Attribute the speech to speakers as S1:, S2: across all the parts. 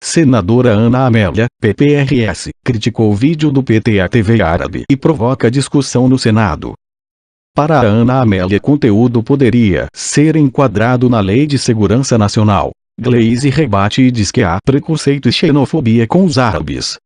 S1: senadora Ana Amélia, PPRS, criticou o vídeo do PT à TV árabe e provoca discussão no Senado. Para a Ana Amélia, conteúdo poderia ser enquadrado na Lei de Segurança Nacional. Gleisi rebate e diz que há preconceito e xenofobia com os árabes.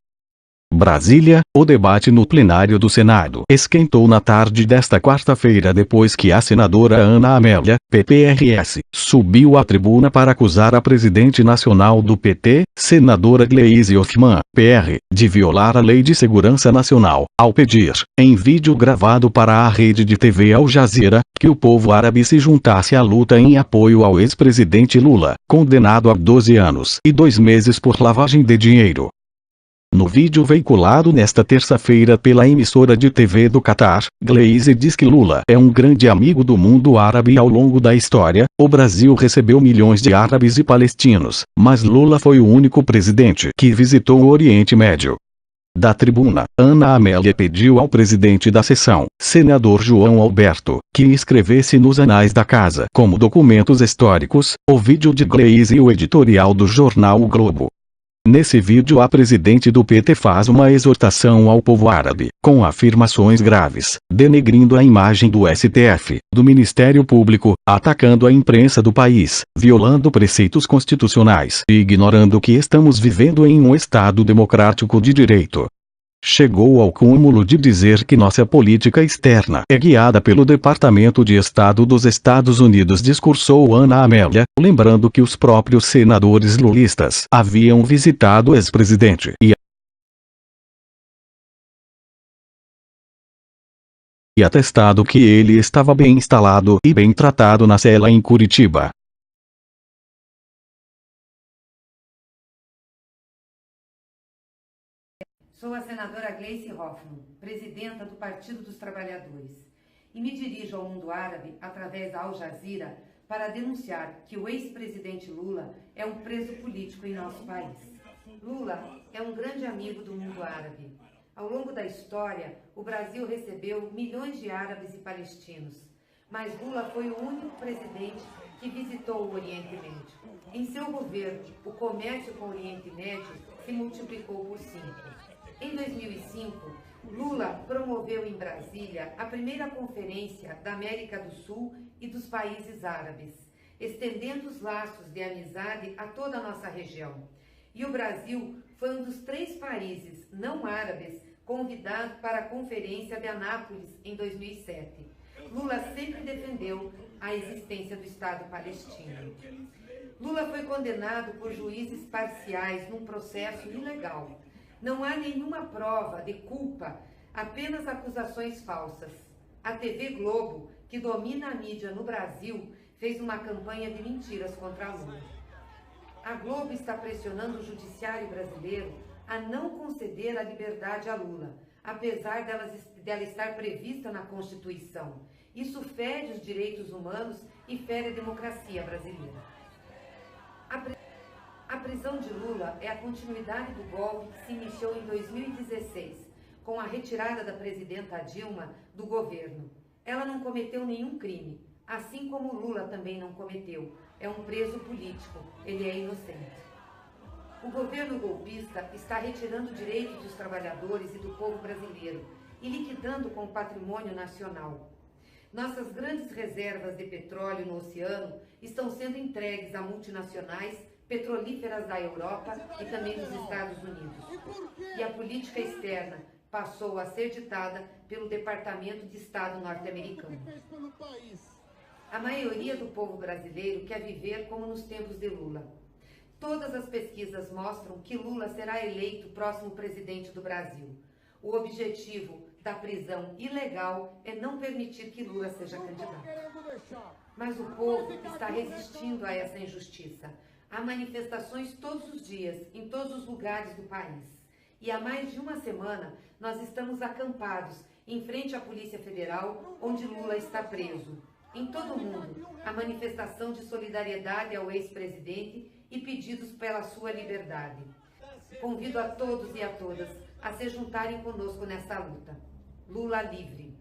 S1: Brasília, o debate no plenário do Senado esquentou na tarde desta quarta-feira depois que a senadora Ana Amélia, PPRS, subiu à tribuna para acusar a presidente nacional do PT, senadora Gleisi Hoffmann, PR, de violar a Lei de Segurança Nacional, ao pedir, em vídeo gravado para a rede de TV Al Jazeera, que o povo árabe se juntasse à luta em apoio ao ex-presidente Lula, condenado a 12 anos e 2 meses por lavagem de dinheiro. No vídeo veiculado nesta terça-feira pela emissora de TV do Catar, Gleisi diz que Lula é um grande amigo do mundo árabe e ao longo da história, o Brasil recebeu milhões de árabes e palestinos, mas Lula foi o único presidente que visitou o Oriente Médio. Da tribuna, Ana Amélia pediu ao presidente da sessão, senador João Alberto, que escrevesse nos anais da casa como documentos históricos, o vídeo de Gleisi e o editorial do jornal O Globo. Nesse vídeo a presidente do PT faz uma exortação ao povo árabe, com afirmações graves, denegrindo a imagem do STF, do Ministério Público, atacando a imprensa do país, violando preceitos constitucionais e ignorando que estamos vivendo em um Estado democrático de direito. Chegou ao cúmulo de dizer que nossa política externa é guiada pelo Departamento de Estado dos Estados Unidos, discursou Ana Amélia, lembrando que os próprios senadores lulistas haviam visitado o ex-presidente e atestado que ele estava bem instalado e bem tratado na cela em Curitiba.
S2: Sou a senadora Gleisi Hoffmann, presidenta do Partido dos Trabalhadores, e me dirijo ao mundo árabe através da Al Jazeera para denunciar que o ex-presidente Lula é um preso político em nosso país. Lula é um grande amigo do mundo árabe. Ao longo da história, o Brasil recebeu milhões de árabes e palestinos, mas Lula foi o único presidente que visitou o Oriente Médio. Em seu governo, o comércio com o Oriente Médio se multiplicou por 5. Em 2005, Lula promoveu em Brasília a primeira conferência da América do Sul e dos países árabes, estendendo os laços de amizade a toda a nossa região. E o Brasil foi um dos 3 países não árabes convidados para a Conferência de Anápolis em 2007. Lula sempre defendeu a existência do Estado palestino. Lula foi condenado por juízes parciais num processo ilegal. Não há nenhuma prova de culpa, apenas acusações falsas. A TV Globo, que domina a mídia no Brasil, fez uma campanha de mentiras contra Lula. A Globo está pressionando o judiciário brasileiro a não conceder a liberdade a Lula, apesar dela estar prevista na Constituição. Isso fere os direitos humanos e fere a democracia brasileira. A prisão de Lula é a continuidade do golpe que se iniciou em 2016, com a retirada da presidenta Dilma do governo. Ela não cometeu nenhum crime, assim como Lula também não cometeu. É um preso político, ele é inocente. O governo golpista está retirando direitos dos trabalhadores e do povo brasileiro e liquidando com o patrimônio nacional. Nossas grandes reservas de petróleo no oceano estão sendo entregues a multinacionais petrolíferas da Europa e também dos Estados Unidos. E a política externa passou a ser ditada pelo Departamento de Estado norte-americano. A maioria do povo brasileiro quer viver como nos tempos de Lula. Todas as pesquisas mostram que Lula será eleito o próximo presidente do Brasil. O objetivo da prisão ilegal é não permitir que Lula seja candidato. Mas o povo está resistindo a essa injustiça. Há manifestações todos os dias, em todos os lugares do país. E há mais de uma semana, nós estamos acampados em frente à Polícia Federal, onde Lula está preso. Em todo o mundo, há manifestação de solidariedade ao ex-presidente e pedidos pela sua liberdade. Convido a todos e a todas a se juntarem conosco nessa luta. Lula livre!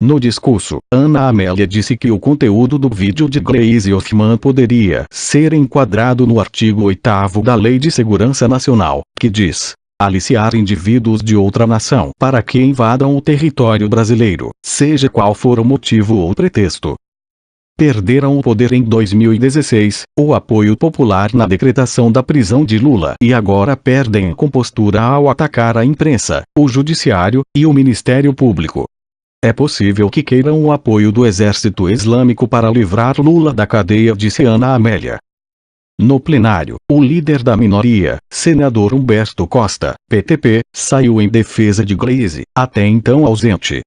S1: No discurso, Ana Amélia disse que o conteúdo do vídeo de Gleisi Hoffmann poderia ser enquadrado no artigo 8º da Lei de Segurança Nacional, que diz: aliciar indivíduos de outra nação para que invadam o território brasileiro, seja qual for o motivo ou pretexto. Perderam o poder em 2016, o apoio popular na decretação da prisão de Lula e agora perdem a compostura ao atacar a imprensa, o judiciário e o Ministério Público. É possível que queiram o apoio do Exército Islâmico para livrar Lula da cadeia, disse Ana Amélia. No plenário, o líder da minoria, senador Humberto Costa, PTP, saiu em defesa de Gleisi, até então ausente.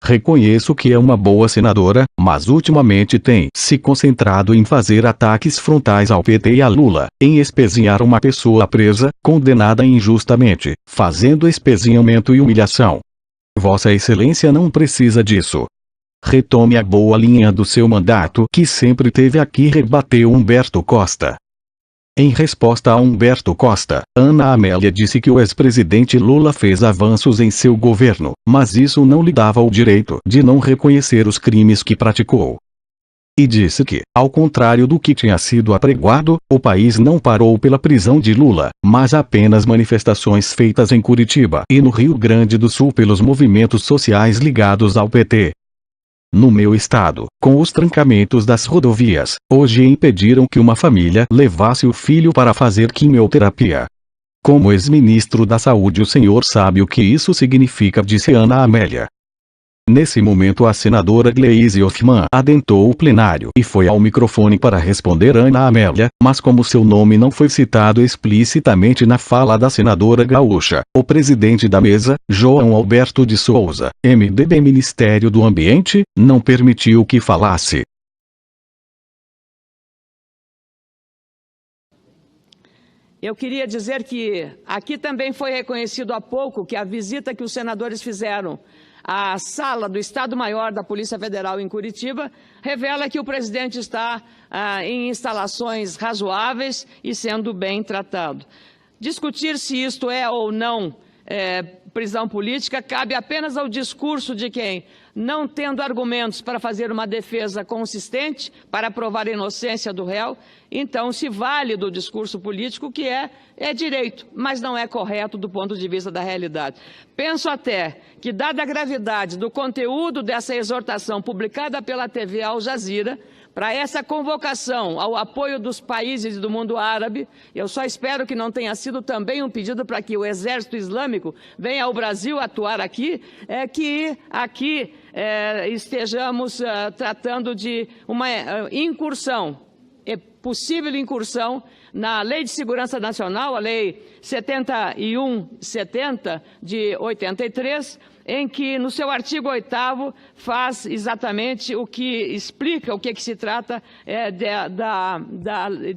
S1: Reconheço que é uma boa senadora, mas ultimamente tem se concentrado em fazer ataques frontais ao PT e a Lula, em espezinhar uma pessoa presa, condenada injustamente, fazendo espezinhamento e humilhação. Vossa Excelência não precisa disso. Retome a boa linha do seu mandato que sempre teve aqui, rebateu Humberto Costa. Em resposta a Humberto Costa, Ana Amélia disse que o ex-presidente Lula fez avanços em seu governo, mas isso não lhe dava o direito de não reconhecer os crimes que praticou. E disse que, ao contrário do que tinha sido apregoado, o país não parou pela prisão de Lula, mas apenas manifestações feitas em Curitiba e no Rio Grande do Sul pelos movimentos sociais ligados ao PT. No meu estado, com os trancamentos das rodovias, hoje impediram que uma família levasse o filho para fazer quimioterapia. Como ex-ministro da Saúde, o senhor sabe o que isso significa, disse Ana Amélia. Nesse momento, a senadora Gleisi Hoffmann adentrou o plenário e foi ao microfone para responder Ana Amélia, mas como seu nome não foi citado explicitamente na fala da senadora gaúcha, o presidente da mesa, João Alberto de Souza, MDB Ministério do Ambiente, não permitiu que falasse.
S3: Eu queria dizer que aqui também foi reconhecido há pouco que a visita que os senadores fizeram à sala do Estado-Maior da Polícia Federal em Curitiba revela que o presidente está em instalações razoáveis e sendo bem tratado. Discutir se isto é ou não prisão política cabe apenas ao discurso de quem, não tendo argumentos para fazer uma defesa consistente para provar a inocência do réu, então se vale do discurso político, que é direito, mas não é correto do ponto de vista da realidade. Penso até que, dada a gravidade do conteúdo dessa exortação publicada pela TV Al Jazeera, para essa convocação ao apoio dos países do mundo árabe, eu só espero que não tenha sido também um pedido para que o Exército Islâmico venha ao Brasil atuar aqui, que aqui estejamos tratando de uma incursão, possível incursão na Lei de Segurança Nacional, a Lei 7170 de 83, em que, no seu artigo 8º, faz exatamente o que explica o que se trata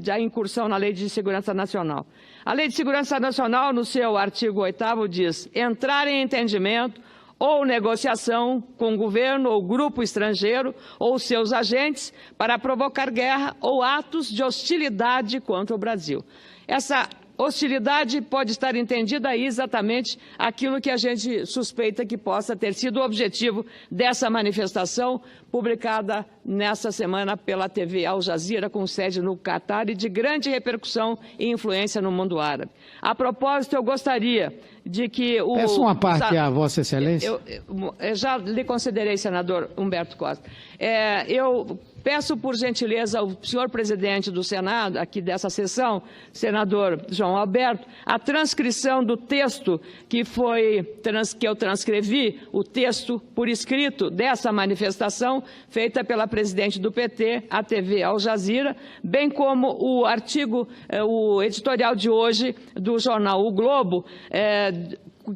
S3: da incursão na Lei de Segurança Nacional. A Lei de Segurança Nacional, no seu artigo 8º, diz: entrar em entendimento ou negociação com o governo ou grupo estrangeiro ou seus agentes para provocar guerra ou atos de hostilidade contra o Brasil. Essa hostilidade pode estar entendida aí exatamente aquilo que a gente suspeita que possa ter sido o objetivo dessa manifestação publicada nessa semana pela TV Al Jazeera, com sede no Catar e de grande repercussão e influência no mundo árabe. A propósito, eu gostaria de que o...
S4: Peço uma parte a Vossa Excelência.
S3: Eu já lhe considerei, senador Humberto Costa. Eu peço, por gentileza, ao senhor presidente do Senado, aqui dessa sessão, senador João Alberto, a transcrição do texto que eu transcrevi, o texto por escrito dessa manifestação, feita pela presidente do PT, a TV Al Jazeera, bem como o artigo, o editorial de hoje do jornal O Globo,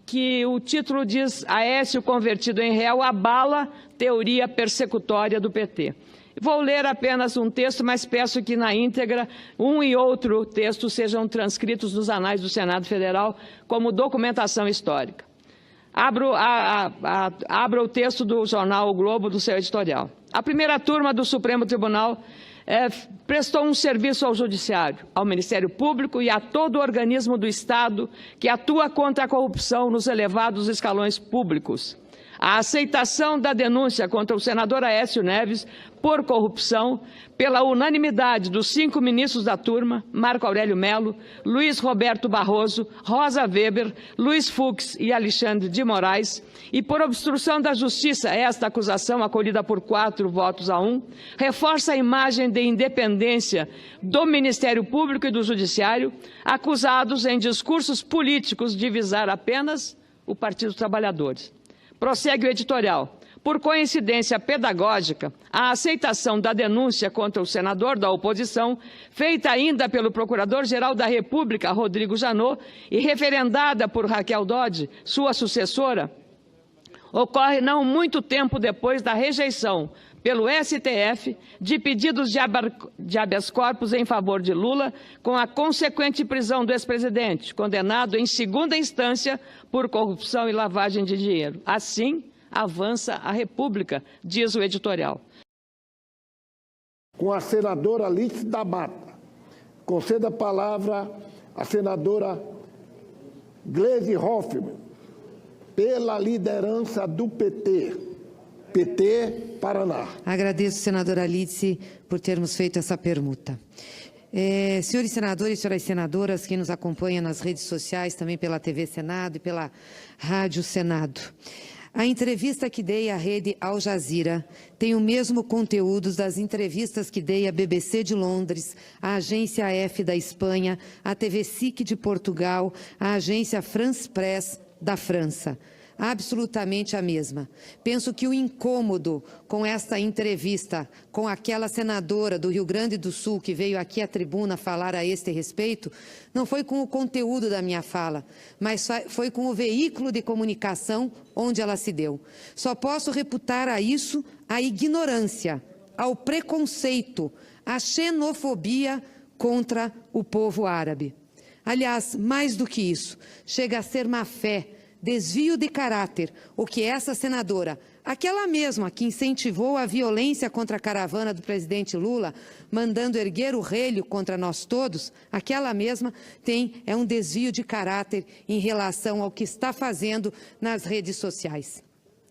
S3: que o título diz: Aécio convertido em réu abala teoria persecutória do PT. Vou ler apenas um texto, mas peço que na íntegra um e outro texto sejam transcritos nos anais do Senado Federal como documentação histórica. Abro o texto do jornal O Globo, do seu editorial. A primeira turma do Supremo Tribunal prestou um serviço ao Judiciário, ao Ministério Público e a todo o organismo do Estado que atua contra a corrupção nos elevados escalões públicos. a aceitação da denúncia contra o senador Aécio Neves por corrupção pela unanimidade dos 5 ministros da turma, Marco Aurélio Mello, Luiz Roberto Barroso, Rosa Weber, Luiz Fux e Alexandre de Moraes, e por obstrução da justiça, esta acusação, acolhida por 4 votos a 1, reforça a imagem de independência do Ministério Público e do Judiciário, acusados em discursos políticos de visar apenas o Partido dos Trabalhadores. Prossegue o editorial. Por coincidência pedagógica, a aceitação da denúncia contra o senador da oposição, feita ainda pelo Procurador-Geral da República, Rodrigo Janot, e referendada por Raquel Dodge, sua sucessora, ocorre não muito tempo depois da rejeição pelo STF de pedidos de habeas corpus em favor de Lula, com a consequente prisão do ex-presidente, condenado em segunda instância por corrupção e lavagem de dinheiro. Assim, avança a República, diz o editorial.
S5: Com a senadora Alice da Mata, conceda a palavra à senadora Gleisi Hoffmann, pela liderança do PT Paraná.
S2: Agradeço, senadora Alice, por termos feito essa permuta. Senhores senadores e senhoras senadoras, que nos acompanham nas redes sociais, também pela TV Senado e pela Rádio Senado. A entrevista que dei à rede Al Jazeera tem o mesmo conteúdo das entrevistas que dei à BBC de Londres, à agência AF da Espanha, à TV SIC de Portugal, à agência France Press da França. Absolutamente a mesma. Penso que o incômodo com esta entrevista com aquela senadora do Rio Grande do Sul que veio aqui à tribuna falar a este respeito, não foi com o conteúdo da minha fala, mas foi com o veículo de comunicação onde ela se deu. Só posso reputar a isso a ignorância, ao preconceito, à xenofobia contra o povo árabe. Aliás, mais do que isso, chega a ser má-fé, desvio de caráter, o que essa senadora, aquela mesma que incentivou a violência contra a caravana do presidente Lula, mandando erguer o relho contra nós todos, aquela mesma é um desvio de caráter em relação ao que está fazendo nas redes sociais.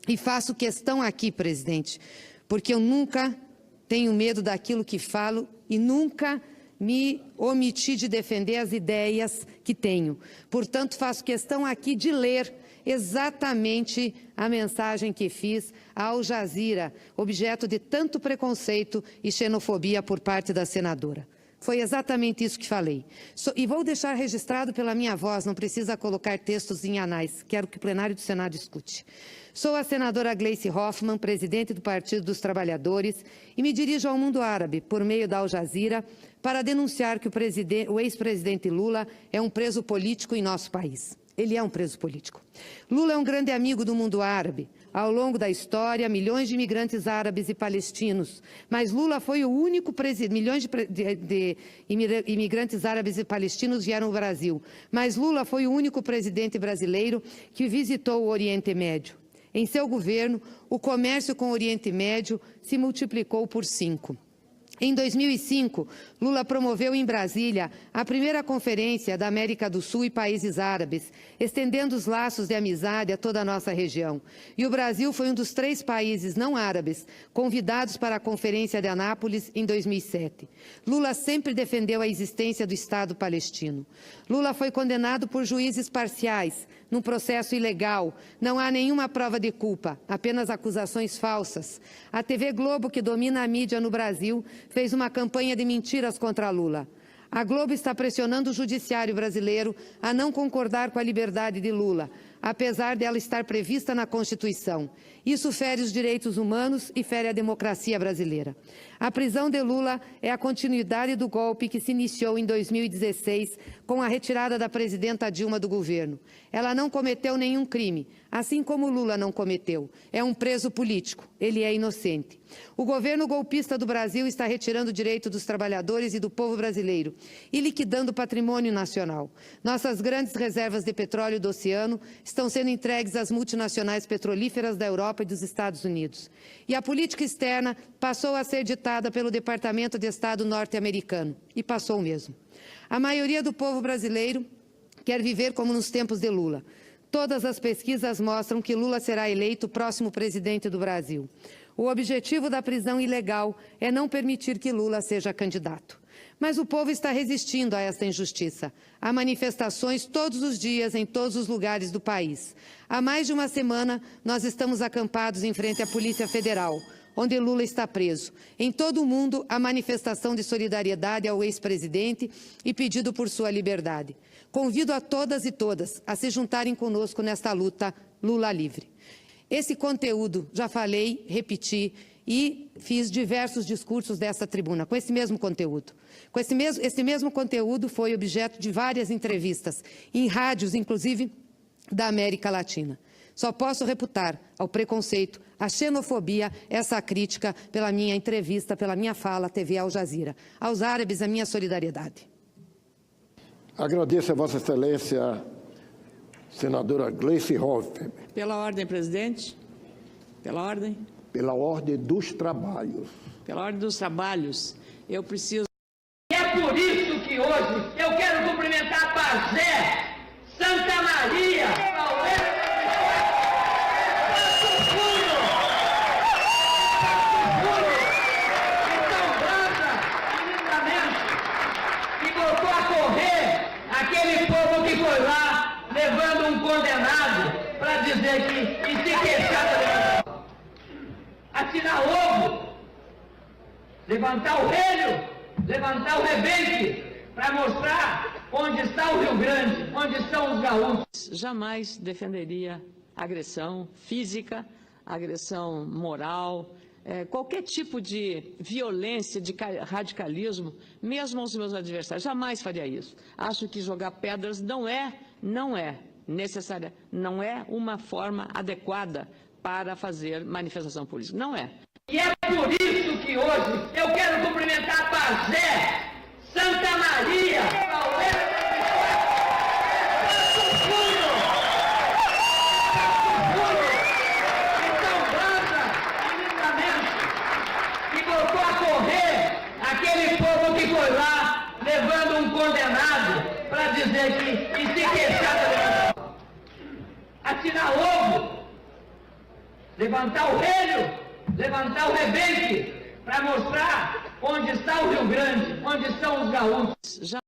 S2: E faço questão aqui, presidente, porque eu nunca tenho medo daquilo que falo e nunca me omiti de defender as ideias que tenho. Portanto, faço questão aqui de ler exatamente a mensagem que fiz à Al Jazeera, objeto de tanto preconceito e xenofobia por parte da senadora. Foi exatamente isso que falei. E vou deixar registrado pela minha voz, não precisa colocar textos em anais, quero que o plenário do Senado escute. Sou a senadora Gleisi Hoffmann, presidente do Partido dos Trabalhadores, e me dirijo ao mundo árabe, por meio da Al Jazeera, para denunciar que o ex-presidente Lula é um preso político em nosso país. Ele é um preso político. Lula é um grande amigo do mundo árabe. Ao longo da história, milhões de imigrantes árabes e palestinos. Mas Lula foi o único presidente. Milhões de imigrantes árabes e palestinos vieram ao Brasil. Mas Lula foi o único presidente brasileiro que visitou o Oriente Médio. Em seu governo, o comércio com o Oriente Médio se multiplicou por 5. Em 2005, Lula promoveu em Brasília a primeira conferência da América do Sul e países árabes, estendendo os laços de amizade a toda a nossa região. E o Brasil foi um dos 3 países não árabes convidados para a Conferência de Anápolis em 2007. Lula sempre defendeu a existência do Estado palestino. Lula foi condenado por juízes parciais, num processo ilegal. Não há nenhuma prova de culpa, apenas acusações falsas. A TV Globo, que domina a mídia no Brasil, fez uma campanha de mentiras contra Lula. A Globo está pressionando o judiciário brasileiro a não concordar com a liberdade de Lula, apesar dela estar prevista na Constituição. Isso fere os direitos humanos e fere a democracia brasileira. A prisão de Lula é a continuidade do golpe que se iniciou em 2016 com a retirada da presidenta Dilma do governo. Ela não cometeu nenhum crime, assim como Lula não cometeu. É um preso político, ele é inocente. O governo golpista do Brasil está retirando o direito dos trabalhadores e do povo brasileiro e liquidando o patrimônio nacional. Nossas grandes reservas de petróleo do oceano estão sendo entregues às multinacionais petrolíferas da Europa e dos Estados Unidos. E a política externa passou a ser ditada pelo Departamento de Estado norte-americano. E passou mesmo. A maioria do povo brasileiro quer viver como nos tempos de Lula, Todas as pesquisas mostram que Lula será eleito o próximo presidente do Brasil. O objetivo da prisão ilegal é não permitir que Lula seja candidato. Mas o povo está resistindo a esta injustiça. Há manifestações todos os dias em todos os lugares do país. Há mais de uma semana, nós estamos acampados em frente à Polícia Federal, onde Lula está preso. Em todo o mundo, há manifestação de solidariedade ao ex-presidente e pedido por sua liberdade. Convido a todas e todas a se juntarem conosco nesta luta Lula livre. Esse conteúdo, já falei, repeti e fiz diversos discursos dessa tribuna, com esse mesmo conteúdo. Esse mesmo conteúdo foi objeto de várias entrevistas, em rádios, inclusive, da América Latina. Só posso reputar ao preconceito, à xenofobia, essa crítica pela minha entrevista, pela minha fala à TV Al Jazeera. Aos árabes, a minha solidariedade.
S5: Agradeço a Vossa Excelência, senadora Gleice Hoffmann.
S3: Pela ordem, presidente. Pela ordem.
S5: Pela ordem dos trabalhos.
S3: Pela ordem dos trabalhos. Eu preciso... E é por isso que hoje eu quero cumprimentar Pazé, Santa Maria, aquele povo que foi lá levando um condenado para dizer que e se queixar da atirar ovo, levantar o relho, levantar o rebente para mostrar onde está o Rio Grande, onde estão os gaúchos. Jamais defenderia agressão física, agressão moral, qualquer tipo de violência, de radicalismo, mesmo aos meus adversários. Jamais faria isso. Acho que jogar pedras não é necessária, não é uma forma adequada para fazer manifestação política. Não é. E é por isso que hoje eu quero cumprimentar Pazé, Santa Maria, aquele povo que foi lá levando um condenado para dizer que e se queixar da atirar ovo, levantar o relho, levantar o rebente para mostrar onde está o Rio Grande, onde estão os gaúchos.